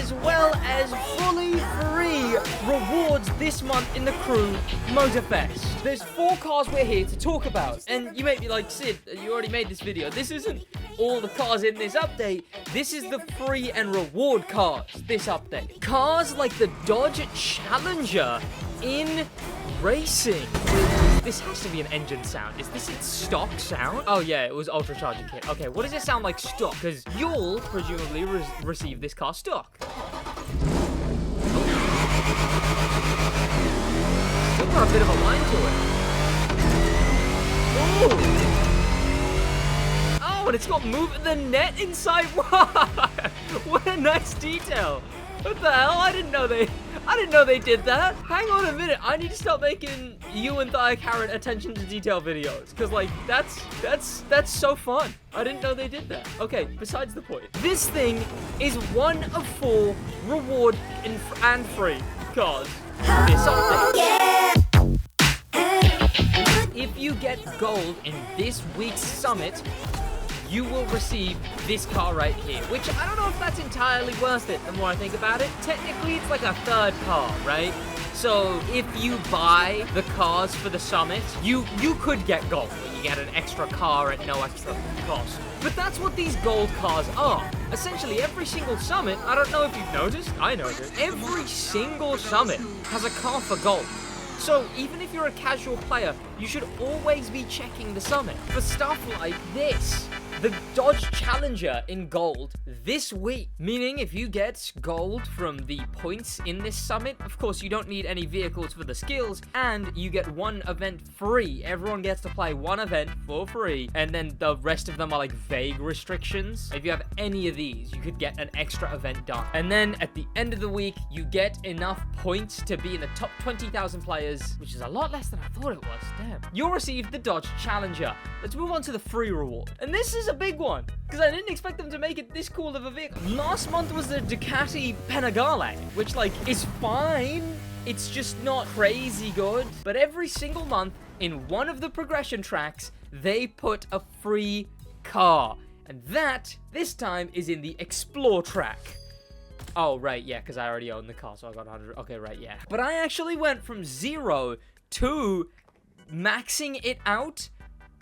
as well as fully free rewards this month in the Crew Motorfest. There's 4 cars we're here to talk about, and you may be like, Sid, you already made this video. This isn't all the cars in this update. This is the free and reward cars this update. Cars like the Dodge Challenger in racing. This has to be an engine sound. Is this its stock sound? Oh yeah, it was ultra charging kit. Okay, what does it sound like stock? Because you'll presumably receive this car stock. Still got a bit of a line to it. Ooh. Oh, and it's got the net inside. What a nice detail. What the hell? I didn't know they did that. Hang on a minute. I need to start making you and Thia Karen attention to detail videos. Cause like that's so fun. I didn't know they did that. Okay, besides the point. This thing is one of 4 reward and free cars. This update. If you get gold in this week's summit, you will receive this car right here, which I don't know if that's entirely worth it the more I think about it. Technically, it's like a 3rd car, right? So if you buy the cars for the summit, you could get gold. You get an extra car at no extra cost. But that's what these gold cars are. Essentially, every single summit, I don't know if you've noticed, I noticed, every single summit has a car for gold. So even if you're a casual player, you should always be checking the summit for stuff like this. The Dodge Challenger in gold this week. Meaning if you get gold from the points in this summit, of course you don't need any vehicles for the skills, and you get 1 event free. Everyone gets to play 1 event for free, and then the rest of them are like vague restrictions. If you have any of these, you could get an extra event done. And then at the end of the week, you get enough points to be in the top 20,000 players, which is a lot less than I thought it was. Damn. You'll receive the Dodge Challenger. Let's move on to the free reward. And this is a big one, because I didn't expect them to make it this cool of a vehicle. Last month was the Ducati Panigale, which like is fine. It's just not crazy good. But every single month in one of the progression tracks, they put a free car. And that, this time, is in the Explore track. Oh, right, yeah, because I already own the car, so I got 100. Okay, right, yeah. But I actually went from 0 to maxing it out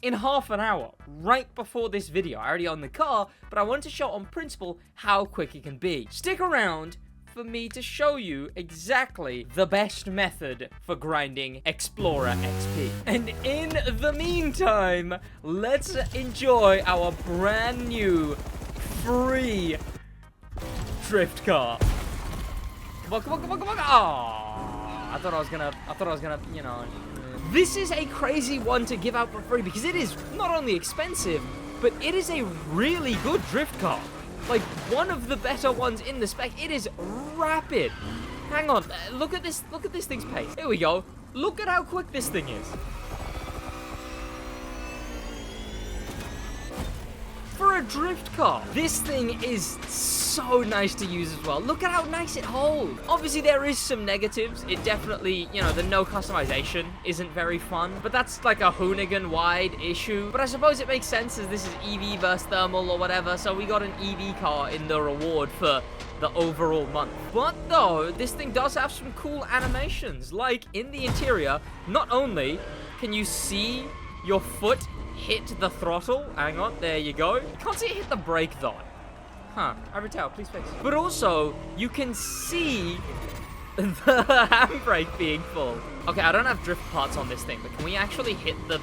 in half an hour, right before this video. I already own the car, but I want to show on principle how quick it can be. Stick around for me to show you exactly the best method for grinding Explorer XP. And in the meantime, let's enjoy our brand new free drift car. Come on, come on, come on, come on. Oh, I thought I was gonna, you know. This is a crazy one to give out for free because it is not only expensive, but it is a really good drift car. Like, one of the better ones in the spec. It is rapid. Hang on, look at this thing's pace. Here we go. Look at how quick this thing is. For a drift car, this thing is so nice to use as well. Look at how nice it holds. Obviously, there is some negatives. It definitely, you know, the no customization isn't very fun, but that's like a Hoonigan-wide issue. But I suppose it makes sense as this is EV versus thermal or whatever, so we got an EV car in the reward for the overall month. But though, this thing does have some cool animations, like in the interior, not only can you see your foot hit the throttle. Hang on, there you go. You can't see it hit the brake though. Huh, ivory tower, please fix. But also, you can see the handbrake being full. Okay, I don't have drift parts on this thing, but can we actually hit the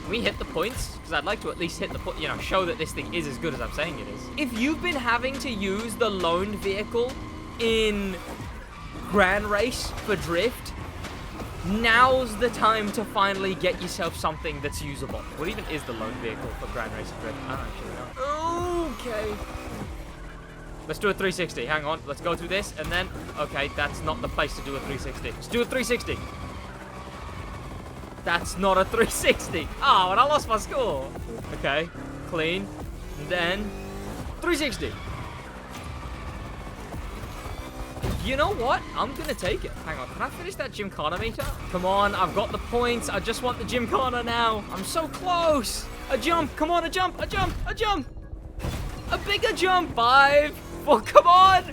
points? Because I'd like to at least hit the point, you know, show that this thing is as good as I'm saying it is. If you've been having to use the loaned vehicle in Grand Race for drift, now's the time to finally get yourself something that's usable. What even is the loan vehicle for Grand Race and Drift? I don't actually know. Okay. Let's do a 360. Hang on. Let's go through this and then... Okay, that's not the place to do a 360. Let's do a 360. That's not a 360. Oh, and I lost my score. Okay. Clean. And then... 360. You know what? I'm going to take it. Hang on. Can I finish that Gymkhana meter? Come on. I've got the points. I just want the Gymkhana now. I'm so close. A jump. Come on. A jump. A jump. A jump. A bigger jump. 5, 4. Come on.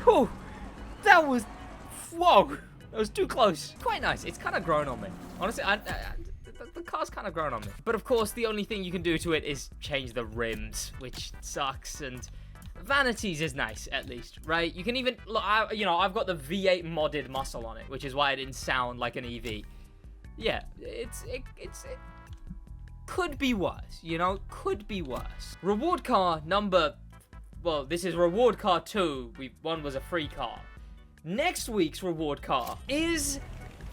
Whew, that was... Whoa. That was too close. Quite nice. It's kind of grown on me. Honestly, the car's kind of grown on me. But of course, the only thing you can do to it is change the rims, which sucks. And vanities is nice, at least, right? You can even... Look, I've got the V8 modded muscle on it, which is why it didn't sound like an EV. Yeah, it could be worse, Could be worse. Reward car number... Well, this is reward car 2. One was a free car. Next week's reward car is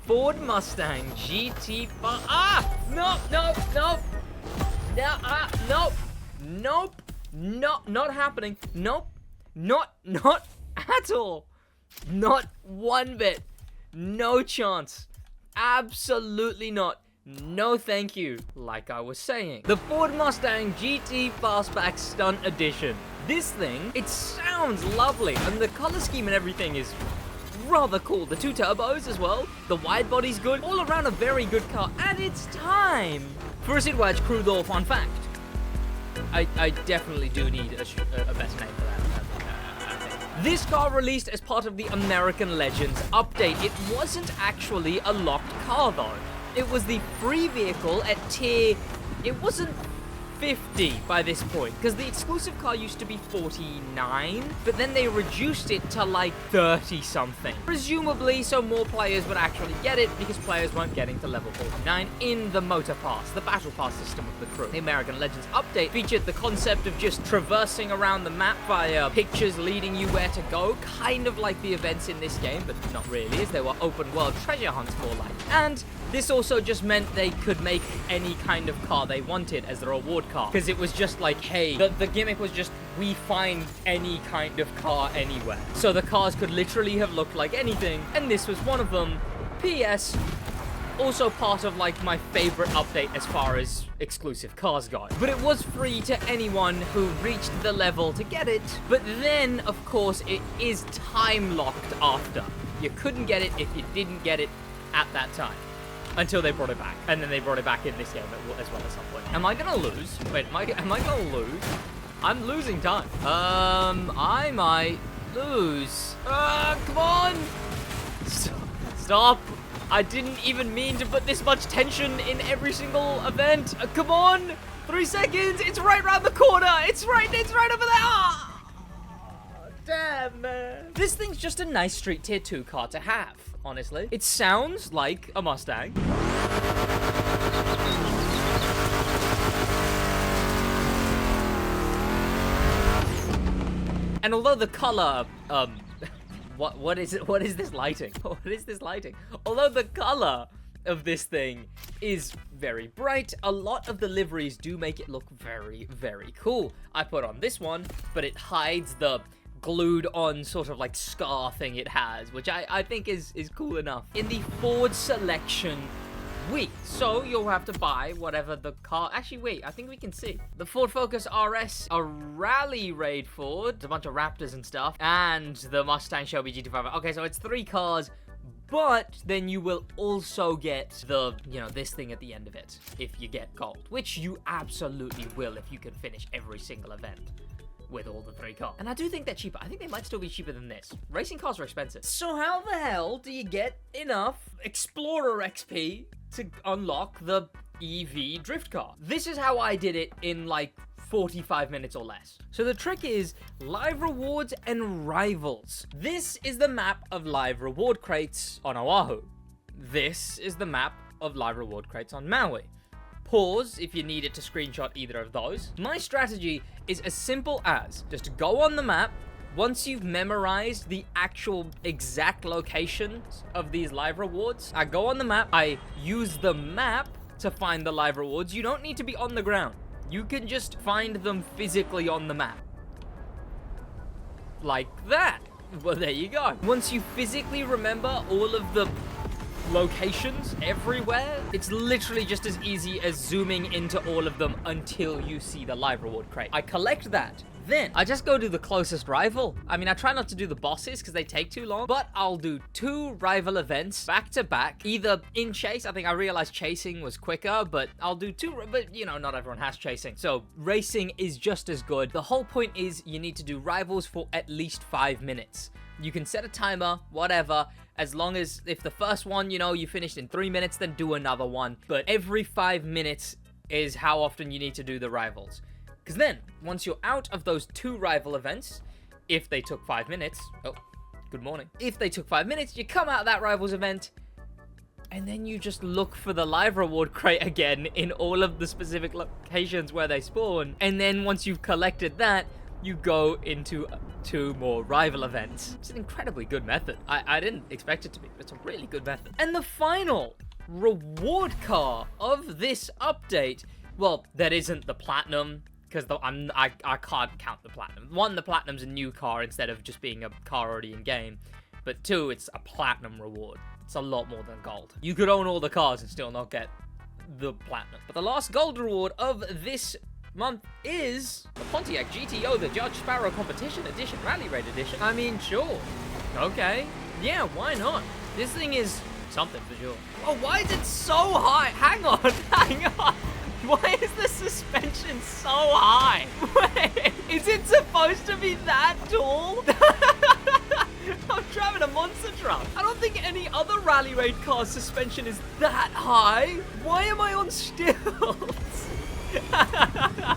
Ford Mustang GT5. Nope. Not happening. Nope. Not at all. Not one bit. No chance. Absolutely not. No thank you. Like I was saying. The Ford Mustang GT Fastback Stunt Edition. This thing, it sounds lovely, and the color scheme and everything is rather cool. The 2 turbos as well. The wide body's good. All around a very good car. And it's time for a SidWaj Crew Door fun fact. I definitely do need a better name for that. This car released as part of the American Legends update. It wasn't actually a locked car though. It was the free vehicle at tier... It wasn't 50 by this point, because the exclusive car used to be 49, but then they reduced it to like 30 something. Presumably, so more players would actually get it, because players weren't getting to level 49 in the Motor Pass, the Battle Pass system of the Crew. The American Legends update featured the concept of just traversing around the map via pictures leading you where to go, kind of like the events in this game, but not really, as they were open world treasure hunts more like. And this also just meant they could make any kind of car they wanted as the reward car. Because it was just like, hey, the gimmick was just, we find any kind of car anywhere. So the cars could literally have looked like anything, and this was one of them. P.S. Also part of, like, my favorite update as far as exclusive cars go. But it was free to anyone who reached the level to get it. But then, of course, it is time-locked after. You couldn't get it if you didn't get it at that time. Until they brought it back. And then they brought it back in this game as well at some point. Am I gonna lose? Wait, am I gonna lose? I'm losing time. I might lose. Come on! Stop! I didn't even mean to put this much tension in every single event. Come on! 3 seconds! It's right around the corner! It's right over there! Oh, damn, man. This thing's just a nice street tier 2 car to have. Honestly. It sounds like a Mustang. And although the color, what is it? What is this lighting? What is this lighting? Although the color of this thing is very bright, a lot of the liveries do make it look very, very cool. I put on this one, but it hides the glued on sort of like scar thing it has, which I think is cool enough. In the Ford Selection Week, so you'll have to buy whatever the car... Actually, wait, I think we can see. The Ford Focus RS, a Rally Raid Ford, a bunch of Raptors and stuff, and the Mustang Shelby GT5. Okay, so it's 3 cars, but then you will also get the, this thing at the end of it, if you get gold, which you absolutely will if you can finish every single event with all the 3 cars. And I do think they're cheaper. I think they might still be cheaper than this. Racing cars are expensive. So how the hell do you get enough Explorer XP to unlock the EV drift car? This is how I did it in like 45 minutes or less. So the trick is live rewards and rivals. This is the map of live reward crates on Oahu. This is the map of live reward crates on Maui. Pause if you need it to screenshot either of those. My strategy is as simple as just go on the map. Once you've memorized the actual exact locations of these live rewards, I go on the map, I use the map to find the live rewards. You don't need to be on the ground. You can just find them physically on the map. Like that. Well, there you go. Once you physically remember all of the locations everywhere, it's literally just as easy as zooming into all of them until you see the live reward crate. I collect that. then I just go to the closest rival. I mean, I try not to do the bosses because they take too long, but I'll do 2 rival events back to back, either in chase. I think I realized chasing was quicker, but I'll do 2, but you know, not everyone has chasing. So racing is just as good. The whole point is you need to do rivals for at least 5 minutes. You can set a timer, whatever, as long as if the first one, you know, you finished in 3 minutes, then do another one. But every 5 minutes is how often you need to do the rivals. Because then, once you're out of those 2 rival events, if they took 5 minutes, oh, good morning. If they took 5 minutes, you come out of that rivals event, and then you just look for the live reward crate again in all of the specific locations where they spawn. And then once you've collected that, you go into 2 more rival events. It's an incredibly good method. I didn't expect it to be, but it's a really good method. And the final reward car of this update, well, that isn't the platinum, because I can't count the platinum. 1, the platinum's a new car instead of just being a car already in game, but 2, it's a platinum reward. It's a lot more than gold. You could own all the cars and still not get the platinum. But the last gold reward of this month is the Pontiac GTO, the Judge Sparrow Competition Edition, Rally Raid Edition. I mean, sure. Okay. Yeah, why not? This thing is something for sure. Oh, why is it so high? Hang on, hang on. Why is the suspension so high? Wait, is it supposed to be that tall? I'm driving a monster truck. I don't think any other Rally Raid car's suspension is that high. Why am I on stilts?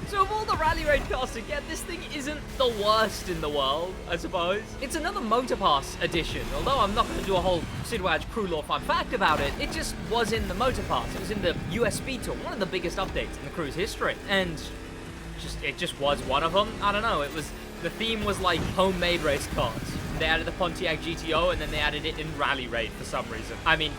So of all the Rally Raid cars to get, this thing isn't the worst in the world, I suppose. It's another Motor Pass edition, although I'm not going to do a whole SidWaj Crew Lore fun fact about it. It just was in the Motor Pass. It was in the USB tour, one of the biggest updates in the crew's history. And it just was one of them. I don't know, the theme was like homemade race cars. They added the Pontiac GTO and then they added it in Rally Raid for some reason. I mean,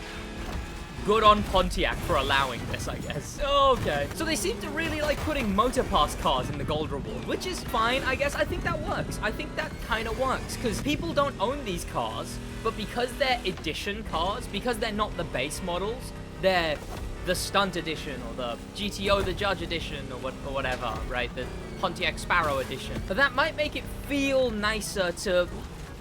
good on Pontiac for allowing this, I guess. Okay. So they seem to really like putting Motor Pass cars in the gold reward, which is fine, I guess. I think that works. I think that kind of works, because people don't own these cars, but because they're edition cars, because they're not the base models, they're the Stunt Edition, or the GTO, the Judge Edition, or whatever, right? The Pontiac Sparrow Edition. But that might make it feel nicer to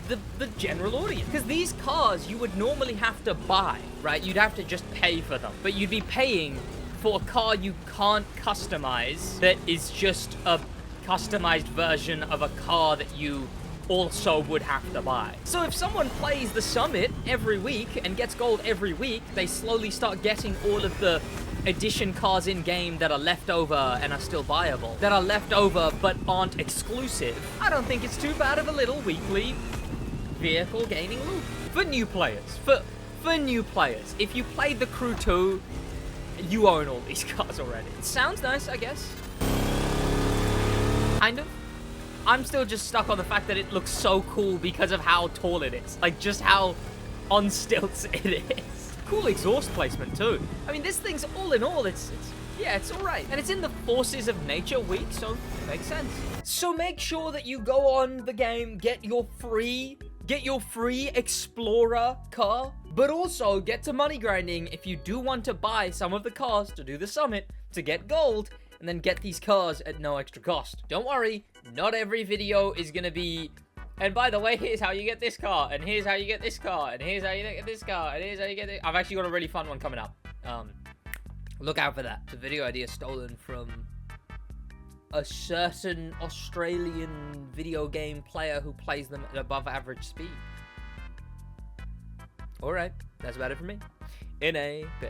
the general audience, because these cars you would normally have to buy, right? You'd have to just pay for them, but you'd be paying for a car you can't customize, that is just a customized version of a car that you also would have to buy. So if someone plays the Summit every week and gets gold every week, they slowly start getting all of the edition cars in game that are left over and are still buyable, that are left over but aren't exclusive. I don't think it's too bad of a little weekly vehicle gaining loop for new players. For new players, if you played the Crew 2, you own all these cars already. It sounds nice, I guess. Kind of. I'm still just stuck on the fact that it looks so cool because of how tall it is. Like, just how on stilts it is. Cool exhaust placement, too. I mean, this thing's all in all, it's all right. And it's in the Forces of Nature week, so it makes sense. So make sure that you go on the game, get your free Explorer car, but also get to money grinding if you do want to buy some of the cars to do the Summit to get gold, and then get these cars at no extra cost. Don't worry, not every video is gonna be, and by the way, here's how you get this car, and here's how you get this car, and here's how you get this car, and here's how you get this. I've actually got a really fun one coming up. Look out for that. It's a video idea stolen from a certain Australian video game player who plays them at above average speed. Alright, that's about it for me. In a bit.